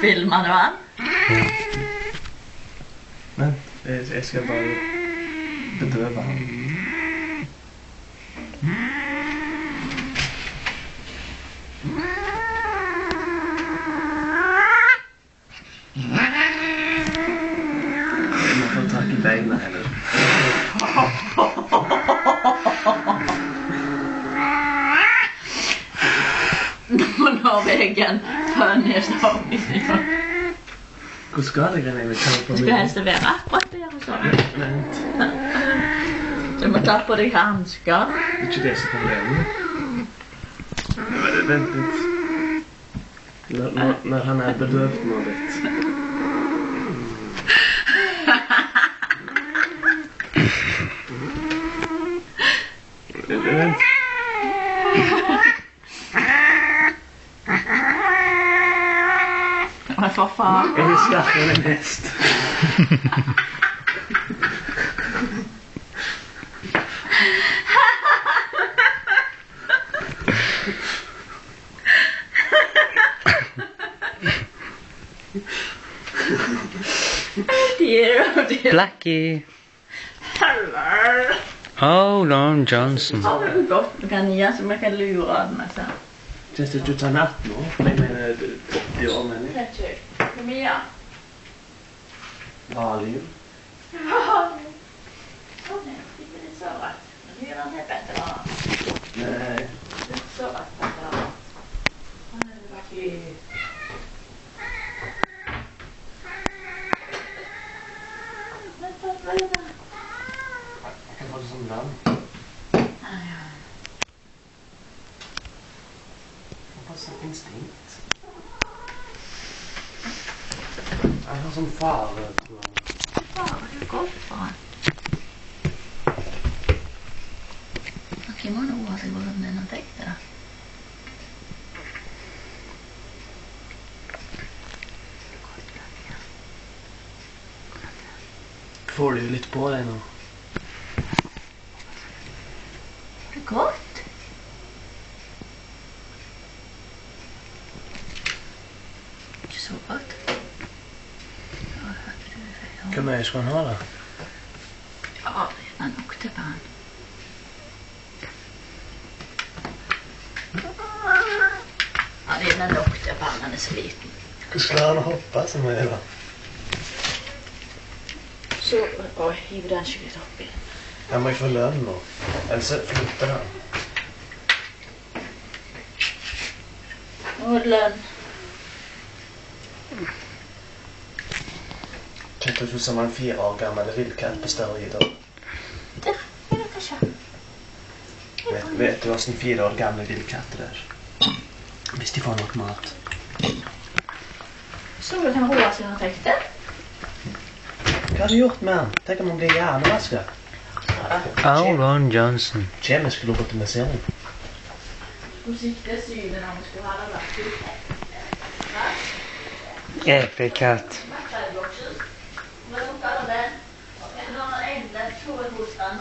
Filmer du han? Men jeg skal bare bedøve han. Jeg må få tak i beina heller. Nå veggen funniest av video. Hvor skal det grene jeg ta på Du skal helst være akkurat der og sånn. Vent. Du må ta på deg handsker. Det er ikke det som er problemet. Vent litt. Når han er bedøvd nå litt. Vent. Men for faen. Jeg er skarpere enn en hest. Blackie. Hello. Oh, Lon Johnson. Har du godt du kan gi så vi kan lure den altså. Kjennes det ikke ut som natt nå? Jeg mener 80 år, mener jeg. Vet ikke. Hvor mye? Valium. Sånn er det ikke så rett. Nå gjør han det bedre. Nei. Det er så rett bedre. Han er det virkelig. Hva er det? Jeg kan få det som land. Sånn instinkt. Jeg har sånn fare, tror jeg. Fare, det er godt for han. Ok, må nå ha seg hvordan den har tenkt det. Får du litt på deg nå? Det er godt. Så godt. Hvor mye skal han ha da? Ja, det er nok til han. Ja, det er nok til han, han er så liten. Hvordan skal han hoppe så mye da? Så, hiv den ikke litt oppi. Jeg må ikke få lønn nå. Ellers flytter han. Og lønn. Kjente ut som en 4 år gammel villkatt på steroider. Det er det kanskje. Vet du hvordan 4 år gamle villkatter er? Hvis de får nok mat. Så vil han roe seg når han tenkte. Hva har du gjort med han? Tenk om han blir hjernevasket. Oh, Lon Johnson. Kjemisk lobotomisering. Hvor sikte synet når vi skulle ha det lagt ut. Epekatt. Hva er det? Hva er det? Når han endelig tog en hos den,